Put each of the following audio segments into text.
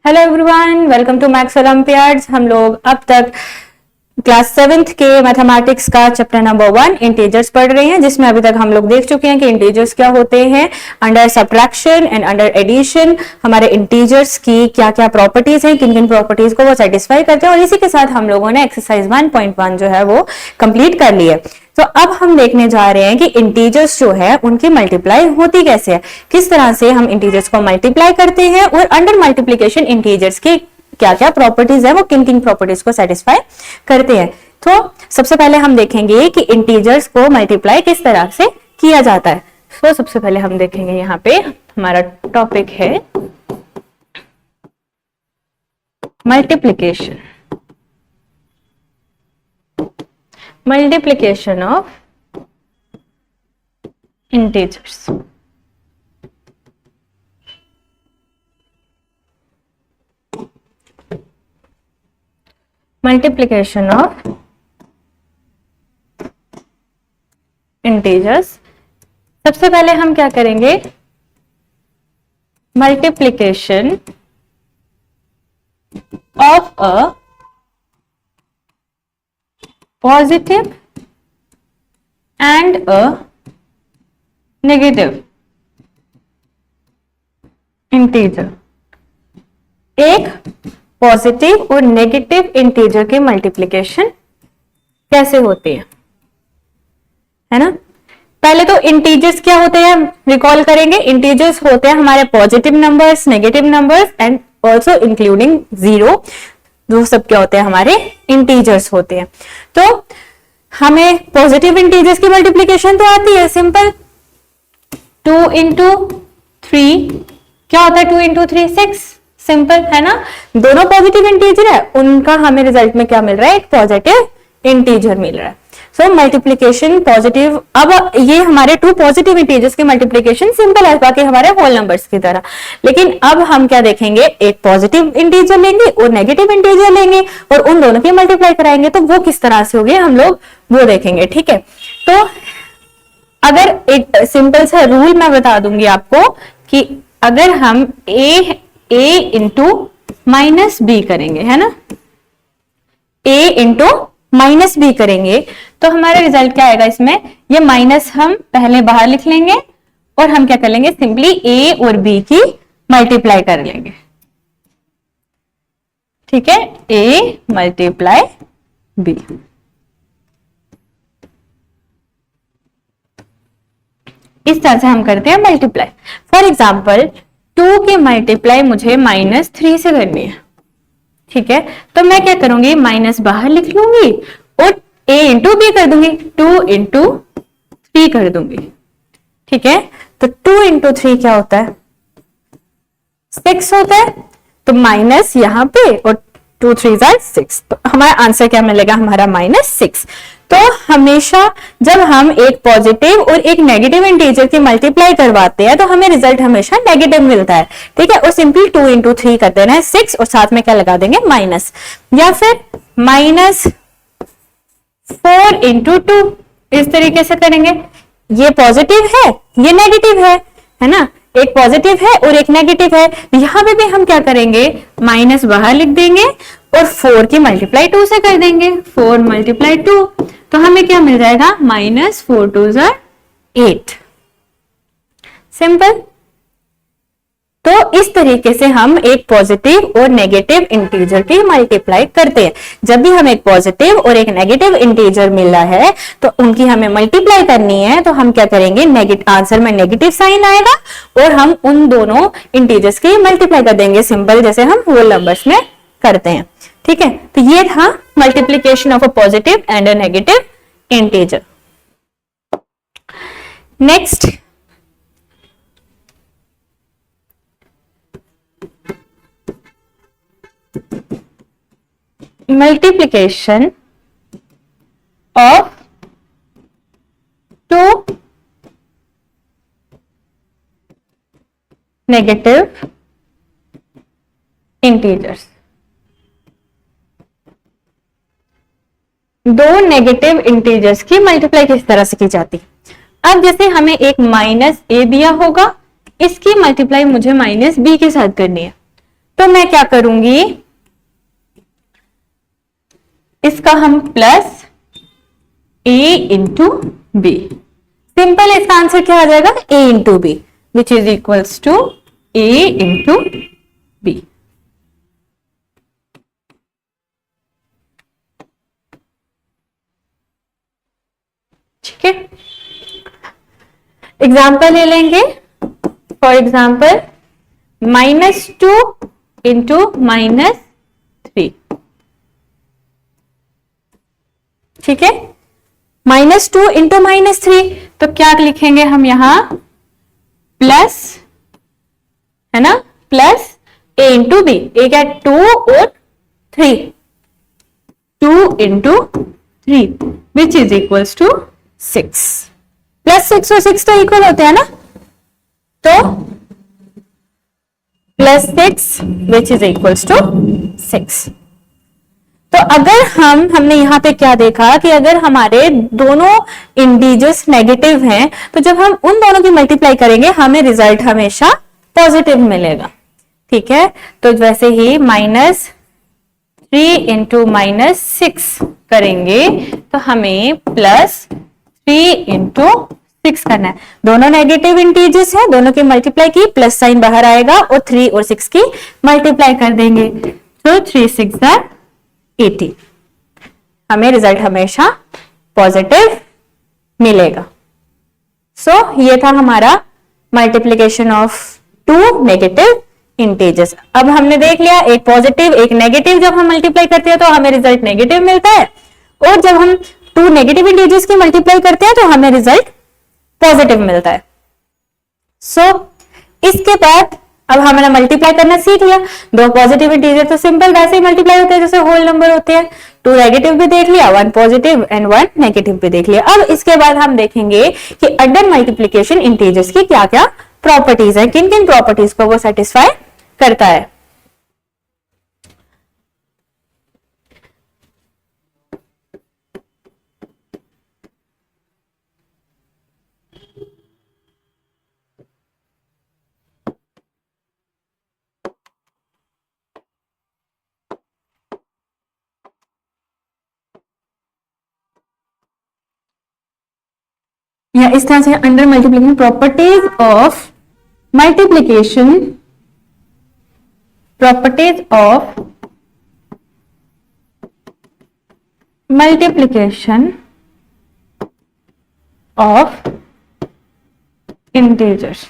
Hello everyone, welcome to maths olympiads. हम लोग अब तक क्लास 7th के मैथमेटिक्स का चैप्टर नंबर 1 इंटीजर्स पढ़ रहे हैं, जिसमें अभी तक हम लोग देख चुके हैं कि इंटीजर्स क्या होते हैं। Under subtraction and under addition हमारे इंटीजर्स की क्या क्या प्रॉपर्टीज हैं, किन किन प्रॉपर्टीज को वो सेटिस्फाई करते हैं, और इसी के साथ हम लोगों ने एक्सरसाइज 1.1 जो है वो कंप्लीट कर ली है। तो अब हम देखने जा रहे हैं कि इंटीजर्स जो है उनकी मल्टीप्लाई होती कैसे है, किस तरह से हम इंटीजर्स को मल्टीप्लाई करते हैं, और अंडर मल्टीप्लिकेशन इंटीजर्स की क्या क्या प्रॉपर्टीज है, वो किन किन प्रॉपर्टीज को सेटिस्फाई करते हैं। तो सबसे पहले हम देखेंगे कि इंटीजर्स को मल्टीप्लाई किस तरह से किया जाता है। तो सबसे पहले हम देखेंगे, यहाँ पे हमारा टॉपिक है multiplication, multiplication of integers। multiplication of integers। सबसे पहले हम क्या करेंगे, multiplication of a positive and a negative integer। एक पॉजिटिव और नेगेटिव इंटीजर की मल्टीप्लिकेशन कैसे होती है ना। पहले तो इंटीजर्स क्या होते हैं रिकॉल करेंगे। इंटीजर्स होते हैं हमारे positive numbers, negative numbers and also including zero, जो सब क्या होते हैं हमारे इंटीजर्स होते हैं। तो हमें पॉजिटिव इंटीजर्स की मल्टीप्लिकेशन तो आती है, सिंपल 2 इंटू 3 क्या होता है, 2 इंटू 3 6, सिंपल है ना। दोनों पॉजिटिव इंटीजर है, उनका हमें रिजल्ट में क्या मिल रहा है, एक पॉजिटिव इंटीजर मिल रहा है। सो मल्टीप्लिकेशन पॉजिटिव, अब ये हमारे 2 पॉजिटिव इंटीजर्स की मल्टीप्लिकेशन सिंपल है, बाकी हमारे होल नंबर्स की तरह। लेकिन अब हम क्या देखेंगे, एक पॉजिटिव इंटीजर लेंगे और नेगेटिव इंटीजर लेंगे और उन दोनों की मल्टीप्लाई कराएंगे, तो वो किस तरह से होगी हम लोग वो देखेंगे। ठीक है, तो अगर एक सिंपल सा रूल मैं बता दूंगी आपको कि अगर हम a इंटू माइनस बी करेंगे, है ना, a इंटू माइनस बी करेंगे, तो हमारा रिजल्ट क्या आएगा, इसमें ये माइनस हम पहले बाहर लिख लेंगे और हम क्या कर लेंगे, सिंपली a और b की मल्टीप्लाई कर लेंगे। ठीक है, a मल्टीप्लाई b। इस तरह से हम करते हैं मल्टीप्लाई। फॉर एग्जाम्पल 2 की मल्टीप्लाई मुझे -3 से करनी है। ठीक है, तो मैं क्या करूंगी, माइनस बाहर लिख लूंगी और a इंटू बी कर दूंगी, 2 इंटू 3 कर दूंगी। ठीक है, तो 2 इंटू 3 क्या होता है, 6 होता है। तो माइनस यहां पे और 2 3 6, तो हमारा आंसर क्या मिलेगा, हमारा -6। तो हमेशा जब हम एक पॉजिटिव और एक नेगेटिव इंटीजर की मल्टीप्लाई करवाते हैं तो हमें रिजल्ट हमेशा नेगेटिव मिलता है। ठीक है, और सिंपली 2 इंटू 3 कर देना है 6 और साथ में क्या लगा देंगे, माइनस, या फिर -4 इंटू 2, इस तरीके से करेंगे। ये पॉजिटिव है, ये नेगेटिव है ना, एक पॉजिटिव है और एक नेगेटिव है। यहां पे भी हम क्या करेंगे, माइनस बाहर लिख देंगे और 4 की मल्टीप्लाई 2 से कर देंगे, 4 मल्टीप्लाई 2, तो हमें क्या मिल जाएगा, -4 2 8, सिंपल। तो इस तरीके से हम एक पॉजिटिव और नेगेटिव इंटीजर की मल्टीप्लाई करते हैं। जब भी हमें एक पॉजिटिव और एक नेगेटिव इंटीजर मिला है तो उनकी हमें मल्टीप्लाई करनी है, तो हम क्या करेंगे, आंसर में नेगेटिव साइन आएगा और हम उन दोनों इंटीजर्स की मल्टीप्लाई कर देंगे, सिंपल, जैसे हम होल नंबर्स में करते हैं। ठीक है, तो ये था multiplication of a positive and a negative integer. Next, multiplication of 2 negative integers। 2 negative integers की मल्टीप्लाई किस तरह से की जाती है। अब जैसे हमें एक -a दिया होगा, इसकी मल्टीप्लाई मुझे -b के साथ करनी है, तो मैं क्या करूंगी, इसका हम plus a into B, simple इसका आंसर क्या आ जाएगा, a into B which is equals to a into B. ठीक है, एग्जाम्पल ले लेंगे। फॉर एग्जाम्पल -2 इंटू -3, ठीक है, -2 इंटू -3, तो क्या लिखेंगे हम यहां, प्लस, है ना, plus a into B, A क्या 2 और 3, 2 into 3 which is equals to 6, plus 6 और 6 तो इक्वल होते हैं ना, तो +6 विच इज इक्वल्स टू 6। तो अगर हमने यहां पे क्या देखा कि अगर हमारे दोनों इंटीजर्स नेगेटिव हैं, तो जब हम उन दोनों की मल्टीप्लाई करेंगे हमें रिजल्ट हमेशा पॉजिटिव मिलेगा। ठीक है, तो वैसे ही -3 इंटू -6 करेंगे तो हमें +3 इंटू 6 करना है। दोनों नेगेटिव इंटीजर्स हैं, दोनों की मल्टीप्लाई की, प्लस साइन बाहर आएगा और 3 और 6 की मल्टीप्लाई कर देंगे, तो 3 6 80, हमें रिजल्ट हमेशा पॉजिटिव मिलेगा। सो ये था हमारा multiplication of two negative integers. अब हमने देख लिया एक पॉजिटिव एक नेगेटिव, जब हम मल्टीप्लाई करते हैं तो हमें रिजल्ट नेगेटिव मिलता है, और जब हम टू नेगेटिव इंटीजर्स की मल्टीप्लाई करते हैं तो हमें रिजल्ट पॉजिटिव मिलता है। सो इसके बाद अब हमने मल्टीप्लाई करना सीख लिया, दो पॉजिटिव इंटीजर तो सिंपल वैसे ही मल्टीप्लाई होते हैं जैसे होल नंबर होते हैं, 2 नेगेटिव भी देख लिया, 1 पॉजिटिव एंड 1 नेगेटिव भी देख लिया। अब इसके बाद हम देखेंगे कि अंडर मल्टीप्लिकेशन इंटीजर्स की क्या क्या प्रॉपर्टीज है, किन किन प्रॉपर्टीज को वो सेटिस्फाई करता है। या इस तरह से under multiplication properties of multiplication, properties of multiplication of integers.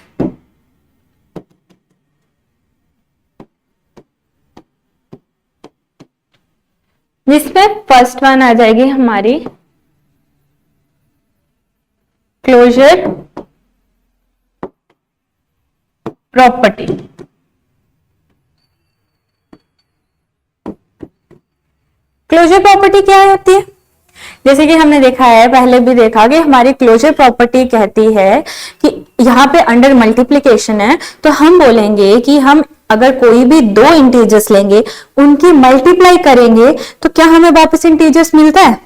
जिसमें फर्स्ट वन आ जाएगी हमारी क्लोजर प्रॉपर्टी। क्लोजर प्रॉपर्टी क्या होती है, जैसे कि हमने देखा है, पहले भी देखा कि हमारी क्लोजर प्रॉपर्टी कहती है कि यहाँ पे अंडर मल्टीप्लिकेशन है तो हम बोलेंगे कि हम अगर कोई भी दो इंटीजर्स लेंगे उनकी मल्टीप्लाई करेंगे तो क्या हमें वापस इंटीजर्स मिलता है,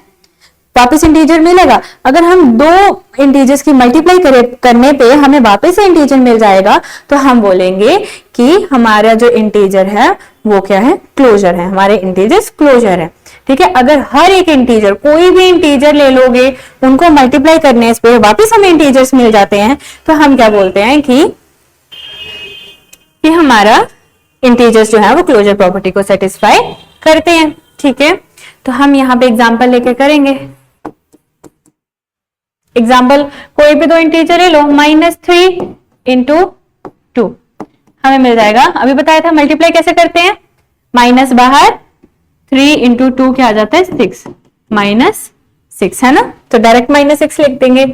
वापस इंटीजर मिलेगा। अगर हम दो इंटीजर्स की मल्टीप्लाई करने पे हमें वापस इंटीजर मिल जाएगा तो हम बोलेंगे कि हमारा जो इंटीजर है वो क्या है, क्लोजर है, हमारे इंटीजर्स क्लोजर है। ठीक है, अगर हर एक इंटीजर, कोई भी इंटीजर ले लोगे, उनको मल्टीप्लाई करने पे वापस हमें इंटीजर्स मिल जाते हैं तो हम क्या बोलते हैं कि हमारा इंटीजर्स जो है वो क्लोजर प्रॉपर्टी को सेटिस्फाई करते हैं। ठीक है, तो हम यहाँ पे एग्जाम्पल लेके करेंगे। एग्जाम्पल कोई भी दो इंटीजर ले लो, -3 इंटू 2 हमें मिल जाएगा। अभी बताया था मल्टीप्लाई कैसे करते हैं, माइनस बाहर, 3 इंटू 2 क्या आ जाता है 6, -6 है ना, तो डायरेक्ट -6 लिख देंगे।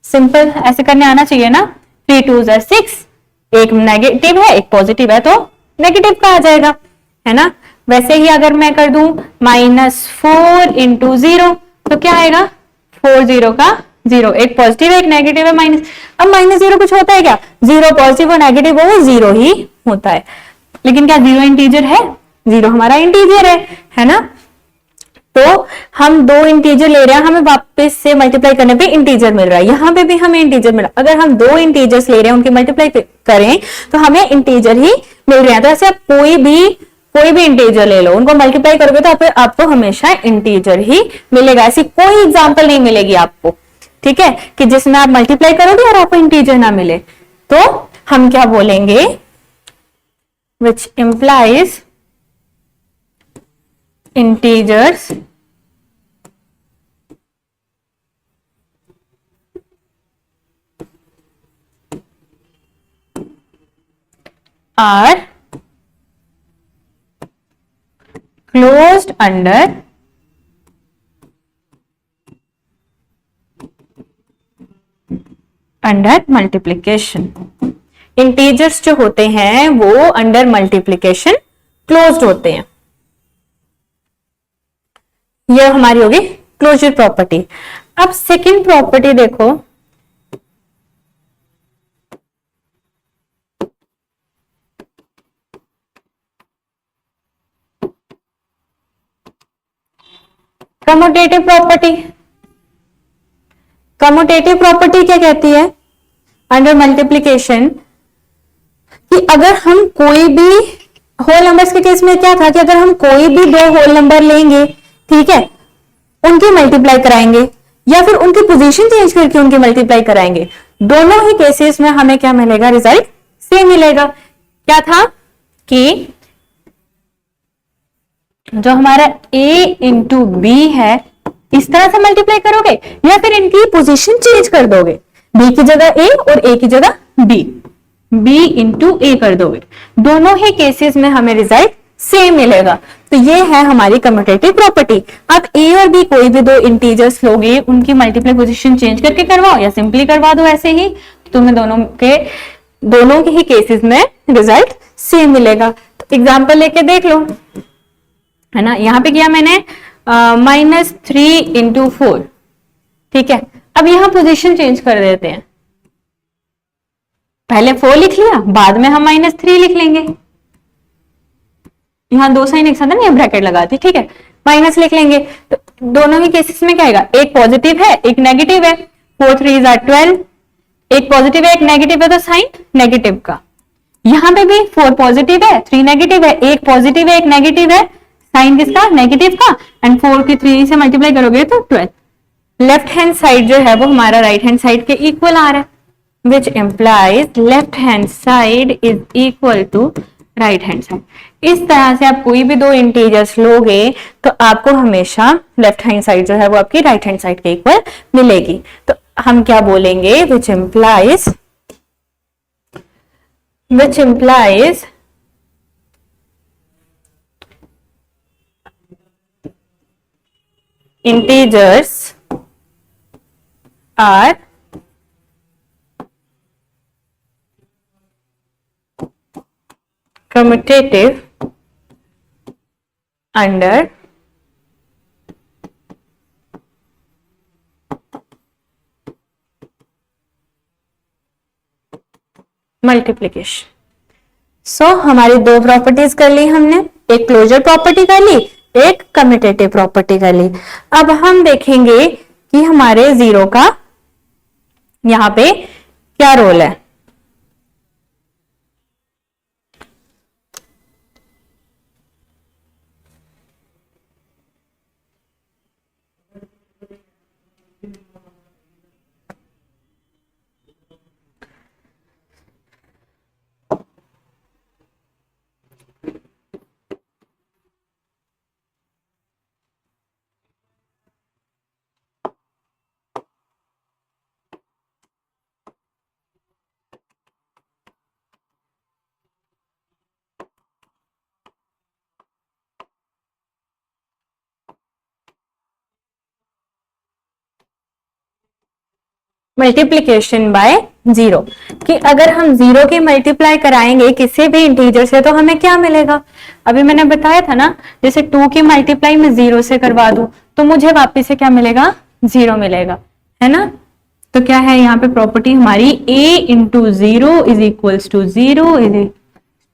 सिंपल ऐसे करने आना चाहिए ना, 3 2 6, एक नेगेटिव है एक पॉजिटिव है तो नेगेटिव का आ जाएगा, है ना। वैसे ही अगर मैं कर दूं -4 इंटू 0 तो क्या आएगा, 4 0 का 0, एक पॉजिटिव है एक नेगेटिव है माइनस। अब -0 कुछ होता है क्या, 0 पॉजिटिव और नेगेटिव हो वो 0 ही होता है, लेकिन क्या 0 इंटीजर है, 0 हमारा इंटीजर है ना। तो हम दो इंटीजर ले रहे हैं, हमें वापस से मल्टीप्लाई करने पे इंटीजर मिल रहा है, यहाँ पे भी हमें इंटीजर मिल रहा है। अगर हम दो इंटीजर्स ले रहे हैं उनकी मल्टीप्लाई करें तो हमें इंटीजर ही मिल रहे हैं। तो ऐसे आप कोई भी इंटीजर ले लो, उनको मल्टीप्लाई करोगे तो आपको हमेशा इंटीजर ही मिलेगा। ऐसी कोई एग्जांपल नहीं मिलेगी आपको, ठीक है, कि जिसमें आप मल्टीप्लाई करोगे और आपको इंटीजर ना मिले। तो हम क्या बोलेंगे, which implies integers are closed under multiplication. Integers जो होते हैं वो अंडर मल्टीप्लीकेशन क्लोज्ड होते हैं। ये हमारी होगी क्लोजर प्रॉपर्टी। अब सेकंड प्रॉपर्टी देखो, कम्यूटेटिव प्रॉपर्टी। कम्यूटेटिव प्रॉपर्टी क्या कहती है अंडर मल्टीप्लीकेशन, कि अगर हम कोई भी होल नंबर्स के केस में क्या था कि अगर हम कोई भी दो होल नंबर लेंगे, ठीक है, उनकी मल्टीप्लाई कराएंगे या फिर उनकी पोजीशन चेंज करके उनकी मल्टीप्लाई कराएंगे, दोनों ही केसेस में हमें क्या मिलेगा, रिजल्ट सेम मिलेगा। क्या था कि जो हमारा a इंटू बी है इस तरह से मल्टीप्लाई करोगे या फिर इनकी पोजीशन चेंज कर दोगे, b की जगह a और a की जगह b इंटू a कर दोगे, दोनों ही केसेस में हमें रिजल्ट सेम मिलेगा। तो ये है हमारी कम्यूटेटिव प्रॉपर्टी। अब a और b कोई भी दो इंटीजर्स लोगे, उनकी मल्टीप्लाई पोजीशन चेंज करके करवाओ या सिंपली करवा दो ऐसे ही, तुम्हें दोनों के ही केसेस में रिजल्ट सेम मिलेगा। तो एग्जांपल लेके देख लो, है ना, यहां पे किया मैंने -3 इंटू 4, ठीक है। अब यहां पोजीशन चेंज कर देते हैं, पहले 4 लिख लिया, बाद में हम -3 लिख लेंगे। यहां दो साइन एक साथ है ना, ब्रैकेट लगाती, ठीक है, माइनस लिख लेंगे। तो दोनों ही केसेस में क्या आएगा, एक पॉजिटिव है एक नेगेटिव है, 4 3 12, एक पॉजिटिव है एक नेगेटिव है तो साइन नेगेटिव का। यहां पे भी 4 पॉजिटिव है 3 नेगेटिव है, एक पॉजिटिव है एक नेगेटिव है, साइन किसका, नेगेटिव का, एंड 4 की 3 से मल्टीप्लाई करोगे तो 12। लेफ्ट हैंड साइड जो है वो हमारा राइट हैंड साइड के इक्वल आ रहा है, which implies left hand side is equal to right hand side। इस तरह से आप कोई भी दो इंटीजर्स लोगे तो आपको हमेशा लेफ्ट हैंड साइड जो है वो आपकी राइट हैंड साइड के इक्वल मिलेगी। तो हम क्या बोलेंगे, which implies integers are commutative under multiplication. So हमारी दो प्रॉपर्टीज कर ली हमने, एक क्लोजर प्रॉपर्टी कर ली, एक कम्यूटेटिव प्रॉपर्टी कर ली। अब हम देखेंगे कि हमारे जीरो का यहां पे क्या रोल है। मल्टीप्लीकेशन बाय जीरो, कि अगर हम जीरो की मल्टीप्लाई कराएंगे किसी भी इंटीजर से तो हमें क्या मिलेगा। अभी मैंने बताया था ना, जैसे 2 की मल्टीप्लाई मैं 0 से करवा दूं तो मुझे वापिस से क्या मिलेगा, 0 मिलेगा, है ना। तो क्या है यहाँ पे प्रॉपर्टी हमारी, a into 0 is equals to 0 is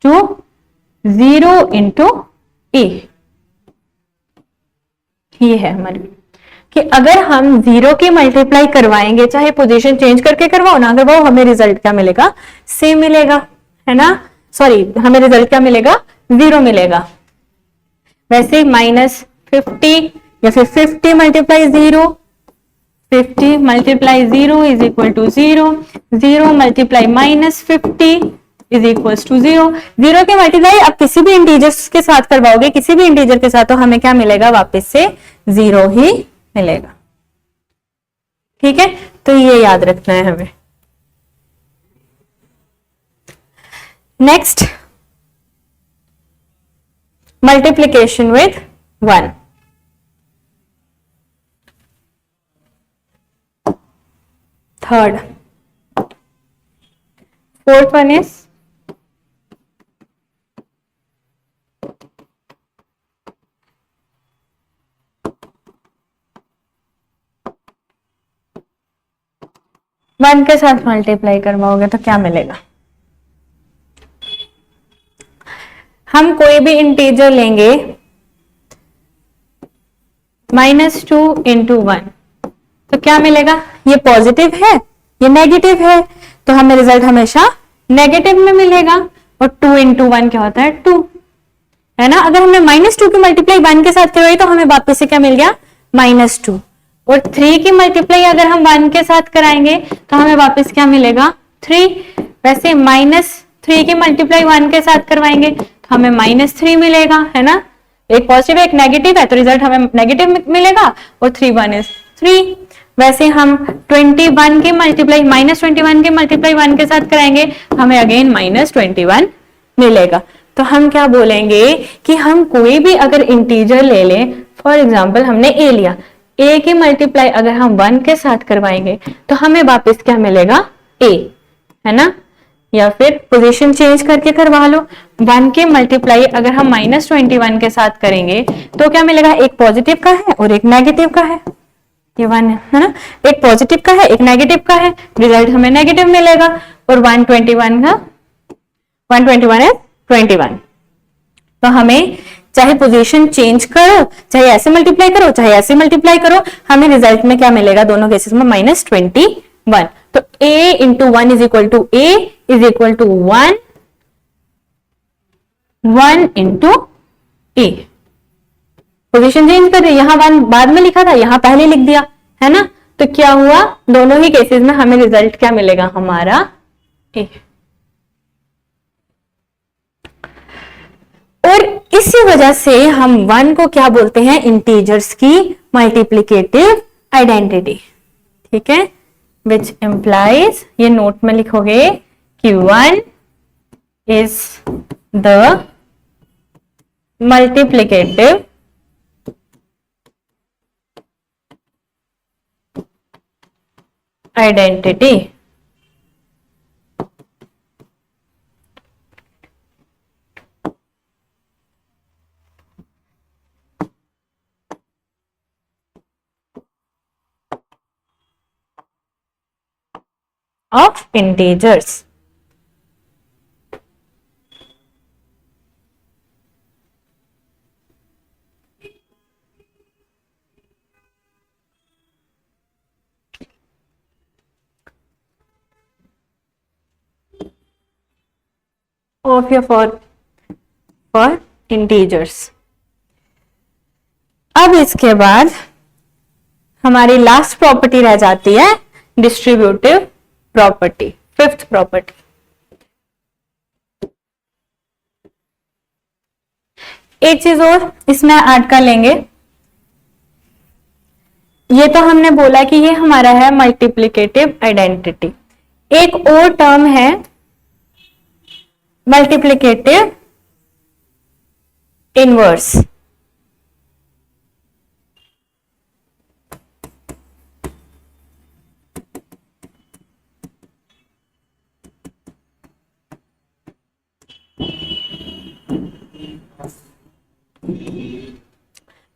to 0 into a। ये है हमारी कि अगर हम 0 की मल्टीप्लाई करवाएंगे, चाहे पोजीशन चेंज करके करवाओ ना करवाओ, हमें रिजल्ट क्या मिलेगा, सेम मिलेगा, है ना। सॉरी हमें रिजल्ट क्या मिलेगा, 0 मिलेगा। वैसे -50 या फिर 50 multiply 0, 50 multiply 0 is equal to 0, 0 multiply -50 is equal to 0। 0 के मल्टीप्लाई आप किसी भी इंटीजर्स के साथ करवाओगे, किसी भी इंटीजर के साथ, तो हमें क्या मिलेगा, वापस से 0 ही मिलेगा। ठीक है, तो ये याद रखना है हमें। Next, multiplication with 1। Third, fourth one is one के साथ मल्टीप्लाई करवाओगे तो क्या मिलेगा। हम कोई भी इंटीजर लेंगे, -2 इंटू 1, तो क्या मिलेगा, ये पॉजिटिव है ये नेगेटिव है, तो हमें रिजल्ट हमेशा नेगेटिव में मिलेगा। और 2 इंटू 1 क्या होता है, 2, है ना। अगर हमने -2 की मल्टीप्लाई 1 के साथ करवाई तो हमें वापस से क्या मिल गया, -2। और 3 की मल्टीप्लाई अगर हम 1 के साथ कराएंगे तो हमें वापस क्या मिलेगा, 3। वैसे -3 की मल्टीप्लाई 1 के साथ करवाएंगे तो हमें -3 मिलेगा, है ना। एक पॉजिटिव एक नेगेटिव है, तो रिजल्ट हमें नेगेटिव मिलेगा। और 3 1 इज 3। वैसे हम 21 की मल्टीप्लाई -21 की मल्टीप्लाई 1 के साथ कराएंगे तो हमें अगेन -21 मिलेगा। तो हम क्या बोलेंगे कि हम कोई भी अगर इंटीजर ले लें, फॉर एग्जाम्पल हमने a लिया, a की मल्टीप्लाई अगर हम 1 के साथ करवाएंगे तो हमें वापस क्या मिलेगा, a, है ना। या फिर पोजीशन चेंज करके करवा लो, 1 की मल्टीप्लाई अगर हम -21 के साथ करेंगे तो क्या मिलेगा, एक पॉजिटिव का है और एक नेगेटिव का है, ये 1 है ना, एक पॉजिटिव का है एक नेगेटिव का है, रिजल्ट हमें नेगेटिव मिलेगा। और 121 का 121 है 21। तो हमें चाहे पोजीशन चेंज करो, चाहे ऐसे मल्टीप्लाई करो, चाहे ऐसे मल्टीप्लाई करो, हमें रिजल्ट में क्या मिलेगा, दोनों केसेस में -21। तो a into 1 is equal to a is equal to 1, 1 into a। Position change कर रहे, यहां 1 बाद में लिखा था, यहां पहले लिख दिया, है ना। तो क्या हुआ, दोनों ही केसेस में हमें रिजल्ट क्या मिलेगा, हमारा a। और इसी वजह से हम 1 को क्या बोलते हैं, इंटीजर्स की मल्टीप्लिकेटिव आइडेंटिटी। ठीक है, विच इंप्लाइज, ये नोट में लिखोगे कि 1 is the multiplicative identity of integers। of your for integers। अब इसके बाद हमारी लास्ट प्रॉपर्टी रह जाती है डिस्ट्रीब्यूटिव प्रॉपर्टी, फिफ्थ प्रॉपर्टी। एक चीज और इसमें ऐड कर लेंगे, ये तो हमने बोला कि ये हमारा है मल्टीप्लिकेटिव आइडेंटिटी। एक और टर्म है multiplicative inverse.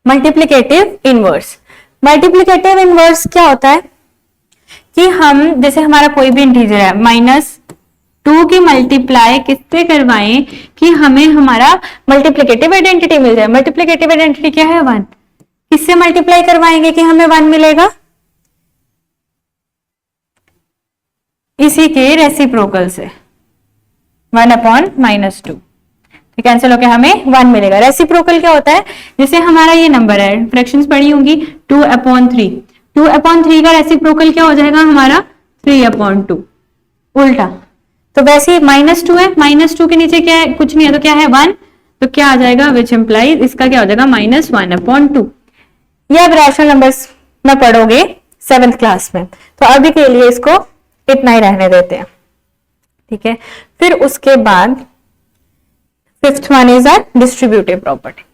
Multiplicative inverse, multiplicative inverse क्या होता है कि हम जैसे हमारा कोई भी इंटीजर है, -2 की मल्टीप्लाई किससे करवाएं कि हमें हमारा मल्टीप्लिकेटिव आइडेंटिटी मिल जाए। मल्टीप्लिकेटिव आइडेंटिटी क्या है, 1। किससे मल्टीप्लाई करवाएंगे कि हमें 1 मिलेगा, इसी के रेसिप्रोकल से। 1/-2, तो कैंसिल होकर हमें 1 मिलेगा। रेसिप्रोकल क्या होता है, जैसे हमारा ये नंबर है, फ्रैक्शंस पढ़ी होंगी, 2/3, 2/3 का रेसिप्रोकल क्या हो जाएगा हमारा 3/2, उल्टा। तो वैसे -2 है, -2 के नीचे क्या है, कुछ नहीं है, तो क्या है 1, तो क्या आ जाएगा, विच इंप्लाइज इसका क्या हो जाएगा -1/2। ये आप रैशनल नंबर्स में पढ़ोगे 7th क्लास में, तो अभी के लिए इसको इतना ही रहने देते हैं, ठीक है। फिर उसके बाद 5th one is our distributive property.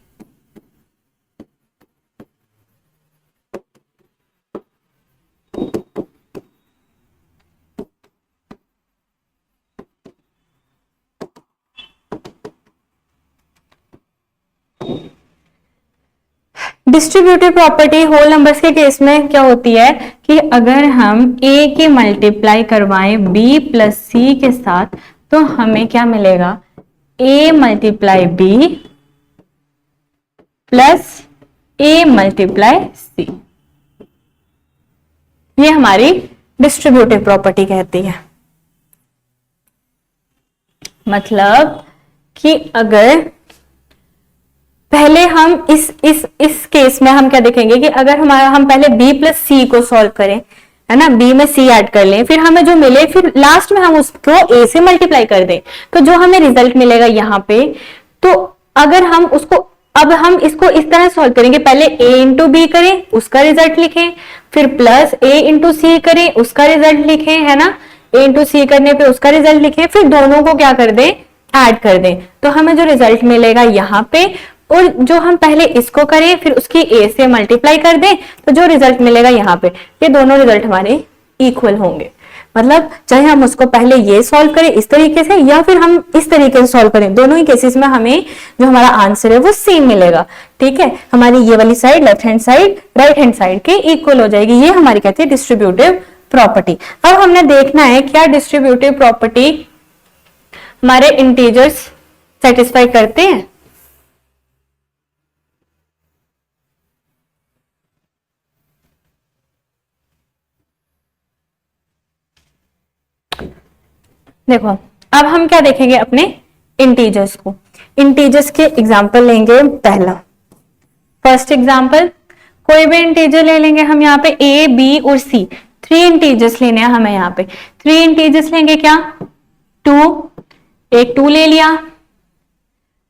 Distributive property whole numbers के केस में क्या होती है कि अगर हम a के मल्टीप्लाई करवाएं b प्लस सी के साथ, तो हमें क्या मिलेगा, a multiply b plus a multiply c। ये हमारी डिस्ट्रीब्यूटिव प्रॉपर्टी कहती है। मतलब कि अगर पहले हम इस केस में हम क्या देखेंगे कि अगर हम पहले b प्लस सी को सॉल्व करें, है ना, b में c ऐड कर लें, फिर हमें जो मिले, फिर लास्ट में हम उसको a से मल्टीप्लाई कर दें, तो जो हमें रिजल्ट मिलेगा यहाँ पे, तो अगर हम उसको, अब हम इसको इस तरह सॉल्व करेंगे, पहले a इंटू बी करें, उसका रिजल्ट लिखें, फिर प्लस a इंटू सी करें, उसका रिजल्ट लिखें, है ना, a इंटू सी करने पे उसका रिजल्ट लिखें, फिर दोनों को क्या कर दें, ऐड कर दें, तो हमें जो रिजल्ट मिलेगा यहाँ पे, और जो हम पहले इसको करें फिर उसकी a से मल्टीप्लाई कर दें, तो जो रिजल्ट मिलेगा यहाँ पे, ये दोनों रिजल्ट हमारे इक्वल होंगे। मतलब चाहे हम उसको पहले ये सॉल्व करें इस तरीके से, या फिर हम इस तरीके से सॉल्व करें, दोनों ही केसेस में हमें जो हमारा आंसर है वो सेम मिलेगा, ठीक है। हमारी ये वाली side left hand side right hand side के इक्वल हो जाएगी। ये हमारी कहती है डिस्ट्रीब्यूटिव प्रॉपर्टी। अब हमने देखना है क्या डिस्ट्रीब्यूटिव प्रॉपर्टी हमारे इंटीजर्स सेटिस्फाई करते हैं। देखो अब हम क्या देखेंगे अपने इंटीजर्स को। इंटीजर्स के एग्जांपल लेंगे। पहला फर्स्ट एग्जांपल, कोई भी इंटीजर ले लेंगे हम यहाँ पे a, b और c, 3 इंटीजर्स लेने हैं हमें यहाँ पे। 3 इंटीजर्स लेंगे क्या, 2, एक 2 ले लिया,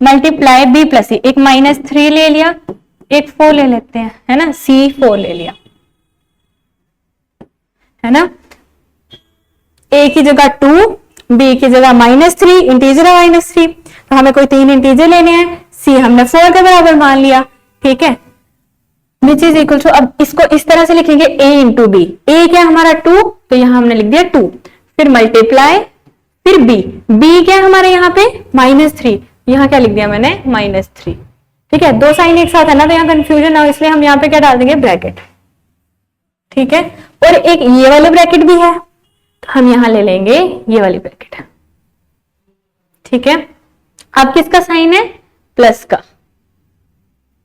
मल्टीप्लाई b प्लस c, एक -3 ले लिया, एक 4 ले लेते हैं, है ना, c 4 ले लिया, है ना। a की जगह 2, b की जगह -3, इंटीजर है -3, तो हमें कोई 3 इंटीजर लेने हैं। c हमने 4 के बराबर मान लिया, ठीक है, विच इज इक्वल टू, अब इसको इस तरह से लिखेंगे a इंटू बी। a क्या हमारा 2, तो यहां हमने लिख दिया 2, फिर मल्टीप्लाई, फिर b, b क्या है हमारे यहाँ पे -3, यहाँ क्या लिख दिया मैंने -3, ठीक है। दो साइन एक साथ है ना, तो यहाँ कंफ्यूजन ना हो, इसलिए हम यहाँ पे क्या डाल देंगे, ब्रैकेट, ठीक है। और एक ये वाले ब्रैकेट भी है, तो हम यहां ले लेंगे ये वाली ब्रैकेट, ठीक है। अब किसका साइन है, प्लस का,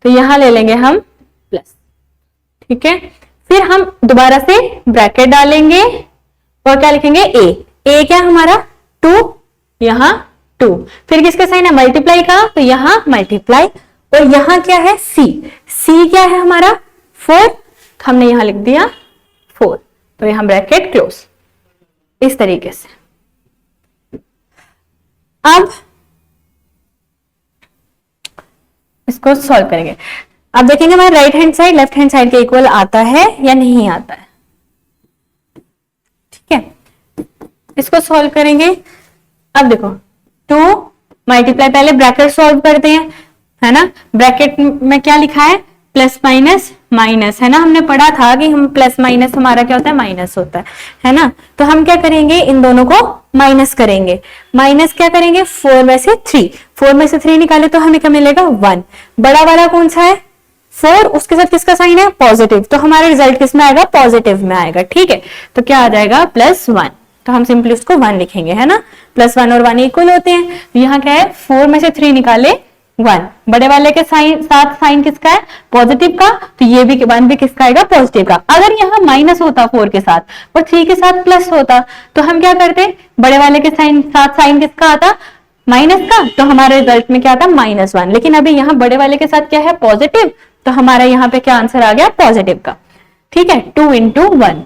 तो यहां ले लेंगे हम प्लस, ठीक है। फिर हम दोबारा से ब्रैकेट डालेंगे और क्या लिखेंगे, a क्या हमारा 2, यहां 2, फिर किसका साइन है, मल्टीप्लाई का, तो यहां मल्टीप्लाई, और यहां क्या है c क्या है हमारा 4, हमने यहां लिख दिया 4, तो यहां ब्रैकेट क्लोज, इस तरीके से। अब इसको सॉल्व करेंगे। अब देखेंगे हमारा right hand side left hand side के इक्वल आता है या नहीं आता है, ठीक है। इसको सॉल्व करेंगे। अब देखो 2 मल्टीप्लाई, पहले ब्रैकेट सॉल्व करते हैं, है ना। ब्रैकेट में क्या लिखा है, प्लस माइनस माइनस, है ना, हमने पढ़ा था कि हम प्लस माइनस हमारा क्या होता है, माइनस होता है ना। तो हम क्या करेंगे, इन दोनों को माइनस करेंगे। माइनस क्या करेंगे, 4 में से 3, 4 में से 3 निकाले तो हमें क्या मिलेगा 1। बड़ा वाला कौन सा है 4, उसके साथ किसका साइन है, पॉजिटिव, तो हमारा रिजल्ट किस में आएगा, पॉजिटिव में आएगा, ठीक है। तो क्या आ जाएगा +1, तो हम सिंपली उसको 1 लिखेंगे, है ना। +1 और 1 इक्वल होते हैं, तो यहाँ क्या है 4 में से 3 निकाले 1, बड़े वाले के साथ साइन किसका है, पॉजिटिव का, तो ये भी 1 भी किसका आएगा, पॉजिटिव का। अगर यहाँ माइनस होता 4 के साथ और 3 के साथ प्लस होता तो हम क्या करते, बड़े वाले के साथ साइन किसका आता, माइनस का, तो हमारे रिजल्ट में क्या आता, -1। लेकिन अभी यहाँ बड़े वाले के साथ क्या है, पॉजिटिव, तो हमारा यहाँ पे क्या आंसर आ गया, पॉजिटिव का। ठीक है, 2 × 1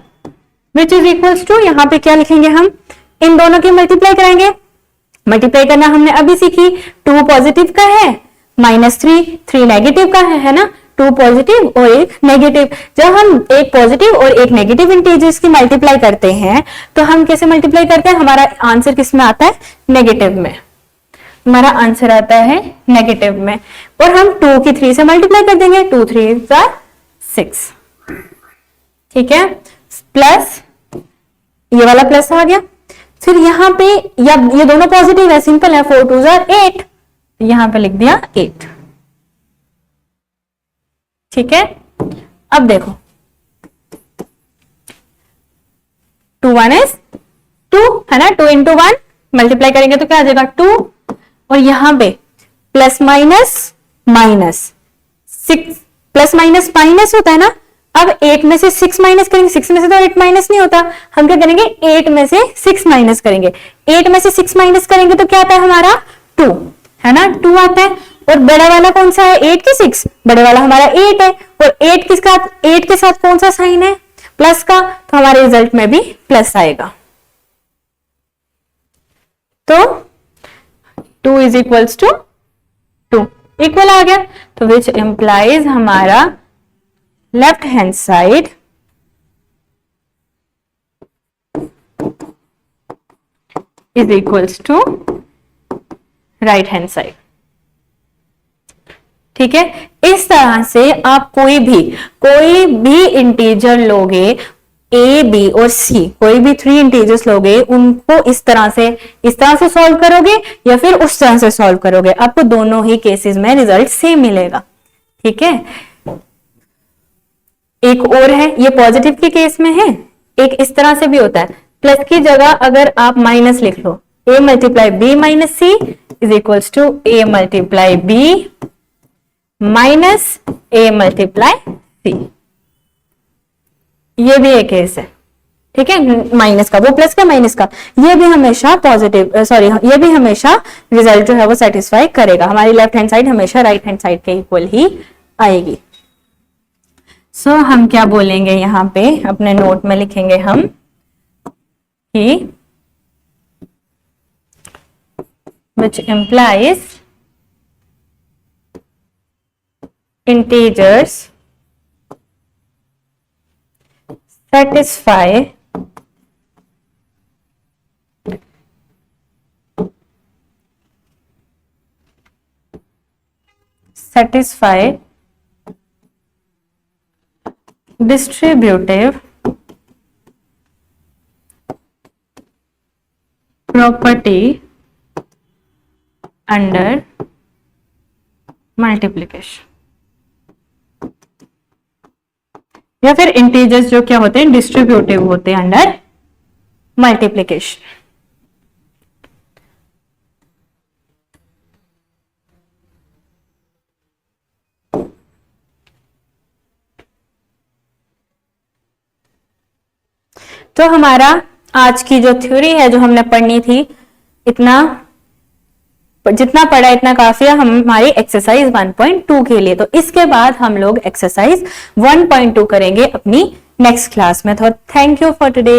विच इज इक्वल्स टू, यहाँ पे क्या लिखेंगे हम, इन दोनों की मल्टीप्लाई कराएंगे। मल्टीप्लाई करना हमने अभी सीखी, 2 पॉजिटिव का है, -3 नेगेटिव का है ना, 2 पॉजिटिव और 1 नेगेटिव। जब हम एक पॉजिटिव और एक नेगेटिव इंटीजर्स की मल्टीप्लाई करते हैं तो हम कैसे मल्टीप्लाई करते हैं, हमारा आंसर किस में आता है, नेगेटिव में, हमारा आंसर आता है नेगेटिव में। और हम 2 की 3 से मल्टीप्लाई कर देंगे, 2 × 3 = 6। ठीक है, प्लस ये वाला प्लस आ गया, फिर यहाँ पे या ये दोनों पॉजिटिव है, सिंपल है, 4 × 2 = 8, यहां पे लिख दिया 8। ठीक है, अब देखो 2 × 1 = 2 है ना, 2 × 1 मल्टीप्लाई करेंगे तो क्या आ जाएगा 2, और यहां पे plus minus minus 6, plus minus minus होता है ना, अब 8 में से 6 माइनस करेंगे, 6 में से तो 8 माइनस नहीं होता, हम क्या करेंगे 8 में से 6 माइनस करेंगे, 8 में से 6 माइनस करेंगे तो क्या आता है हमारा 2 है ना, 2 आता है। और बड़ा वाला कौन सा है, 8 की 6, बड़े वाला हमारा 8 है, और 8 के साथ कौन सा साइन है, प्लस का, तो हमारे रिजल्ट में भी प्लस आएगा। तो 2 = 2 इक्वल आ गया, तो विच इंप्लाइज हमारा left hand side is equals to right hand side. ठीक है, इस तरह से आप कोई भी इंटीजर लोगे, a, b और c, कोई भी 3 इंटीजर्स लोगे, उनको इस तरह से सॉल्व करोगे या फिर उस तरह से सॉल्व करोगे, आपको दोनों ही केसेस में रिजल्ट सेम मिलेगा। ठीक है, एक और है, ये पॉजिटिव के केस में है, एक इस तरह से भी होता है, प्लस की जगह अगर आप माइनस लिख लो, a × b - c = a × b - a × c, ये भी एक केस है। ठीक है, माइनस का, वो प्लस का माइनस का, ये भी हमेशा ये भी हमेशा रिजल्ट जो है वो सेटिस्फाई करेगा, हमारी लेफ्ट हैंड साइड हमेशा राइट हैंड साइड के इक्वल ही आएगी। सो हम क्या बोलेंगे, यहाँ पे अपने नोट में लिखेंगे हम कि which implies integers satisfy distributive property under multiplication, या फिर इंटीजर्स जो क्या होते हैं, डिस्ट्रीब्यूटिव होते हैं अंडर मल्टीप्लिकेशन। तो हमारा आज की जो थ्योरी है, जो हमने पढ़नी थी, जितना पढ़ा इतना काफी है हमारी एक्सरसाइज 1.2 के लिए। तो इसके बाद हम लोग एक्सरसाइज 1.2 करेंगे अपनी नेक्स्ट क्लास में। तो थैंक यू फॉर टुडे।